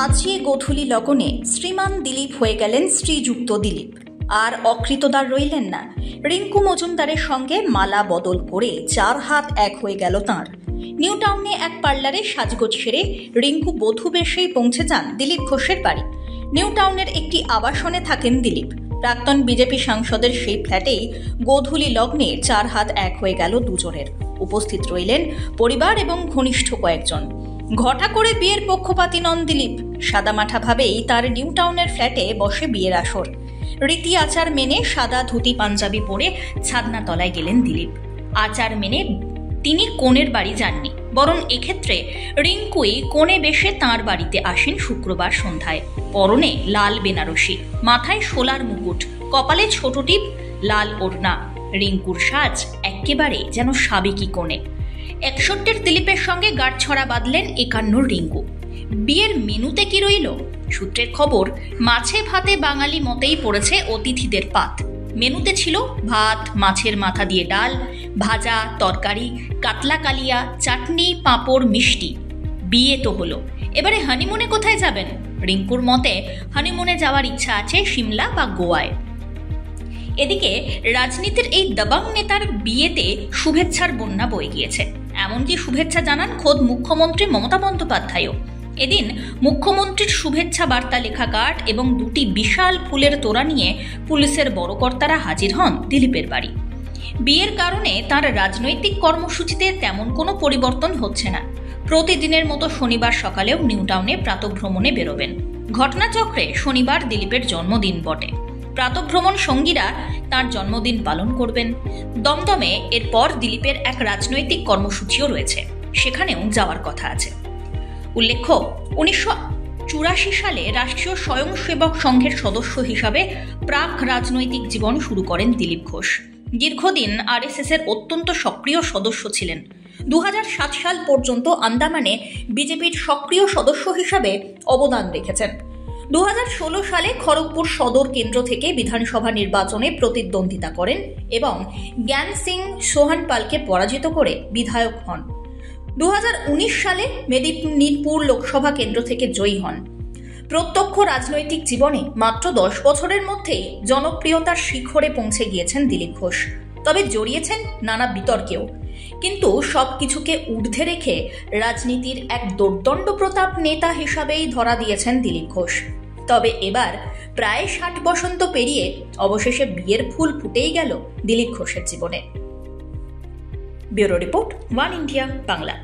আজকে গোধূলি লগনে শ্রীমান দিলীপ হয়ে গেলেন শ্রীযুক্ত দিলীপ। আর অকৃতদার রইলেন না। রিঙ্কু মজুমদারের সঙ্গে মালা বদল করে 4 হাত এক হয়ে গেল তাঁর। নিউ টাউনে এক পার্লারে সাজগোজ সেরে রিঙ্কু বধূ বেশেই পৌঁছে যান দিলীপ ঘোষের বাড়ি। নিউ টাউনের একটি আবাসনে থাকেন দিলীপ। প্রাক্তন বিজেপি সাংসদের সেই ফ্ল্যাটেই গোধূলি লগ্নে 4 হাত এক হয়ে গেল দুজনের। উপস্থিত রইলেন পরিবার এবং ঘনিষ্ঠ কয়েকজন। ঘটা করে বিয়ের পক্ষপাতী নন দিলীপ। সাদামাঠাভাবেই তার নিউ টাউনের ফ্ল্যাটে বসে বিয়ের আসর। রীতি আচার মেনে সাদা ধুতি পাঞ্জাবি পরে ছাদনা তলায় গেলেন দিলীপ। আচার মেনে তিনি কনের বাড়ি যাননি, বরং এক্ষেত্রে রিঙ্কুই কনে বেশে তাঁর বাড়িতে আসেন শুক্রবার সন্ধ্যায়। পরনে লাল বেনারসি, মাথায় শোলার মুকুট, কপালে ছোট টিপ, লাল ওড়না। রিঙ্কুর সাজ একেবারে যেন সাবেকি কনে। 61 দিলীপের সঙ্গে গাঁটছড়া বাঁধলেন 51 রিঙ্কু। বিয়ের মেনুতে কি রইল? সূত্রের খবর, মাছে ভাতে বাঙালি মতেই পড়েছে অতিথিদের পাত। মেনুতে ছিল ভাত, মাছের মাথা দিয়ে ডাল, ভাজা, তরকারি, কাতলা কালিয়া, চাটনি, পাঁপড়, মিষ্টি। বিয়ে তো হলো, এবারে হানিমুনে কোথায় যাবেন? রিঙ্কুর মতে হানিমুনে যাওয়ার ইচ্ছা আছে সিমলা বা গোয়ায়। এদিকে রাজনীতির এই দাবাং নেতার বিয়েতে শুভেচ্ছার বন্যা বয়ে গিয়েছে। এমনকি শুভেচ্ছা জানান খোদ মুখ্যমন্ত্রী মমতা বন্দ্যোপাধ্যায়ও। এদিন মুখ্যমন্ত্রীর শুভেচ্ছা বার্তা লেখা কার্ড এবং 2টি বিশাল ফুলের তোড়া নিয়ে পুলিশের বড় কর্তারা হাজির হন দিলীপের বাড়ি। বিয়ের কারণে তার রাজনৈতিক কর্মসূচিতে তেমন কোনো পরিবর্তন হচ্ছে না। প্রতিদিনের মতো শনিবার সকালেও নিউ টাউনে প্রাতঃভ্রমণে বেরোবেন। ঘটনাচক্রে শনিবার দিলীপের জন্মদিন বটে। প্রাতঃভ্রমণ সঙ্গীরা তার জন্মদিন পালন করবেন। দমদমে এরপর দিলীপের এক রাজনৈতিক কর্মসূচিও রয়েছে, সেখানেও যাওয়ার কথা আছে। উল্লেখ্য, 1984 সালে রাষ্ট্রীয় স্বয়ংসেবক সংঘের সদস্য হিসাবে প্রাক রাজনৈতিক জীবন শুরু করেন দিলীপ ঘোষ। দীর্ঘদিন আরএসএস এর অত্যন্ত সক্রিয় সদস্য ছিলেন। 2007 সাল পর্যন্ত আন্দামানে বিজেপির সক্রিয় সদস্য হিসাবে অবদান রেখেছেন। 2016 সালে খড়গপুর সদর কেন্দ্র থেকে বিধানসভা নির্বাচনে প্রতিদ্বন্দ্বিতা করেন এবং জ্ঞান সিং সোহানপালকে পরাজিত করে বিধায়ক হন। 2019 সালে মেদিনীপুর লোকসভা কেন্দ্র থেকে জয়ী হন। প্রত্যক্ষ রাজনৈতিক জীবনে মাত্র 10 বছরের মধ্যেই জনপ্রিয়তার শিখরে পৌঁছে গিয়েছেন দিলীপ ঘোষ। তবে জড়িয়েছেন নানা বিতর্কেও। কিন্তু সবকিছুকে ঊর্ধ্বে রেখে রাজনীতির এক দোর্দণ্ড প্রতাপ নেতা হিসাবেই ধরা দিয়েছেন দিলীপ ঘোষ। তবে এবার প্রায় 60 বসন্ত পেরিয়ে অবশেষে বিয়ের ফুল ফুটেই গেল দিলীপ ঘোষের জীবনে। Bureau report, one India Bangla.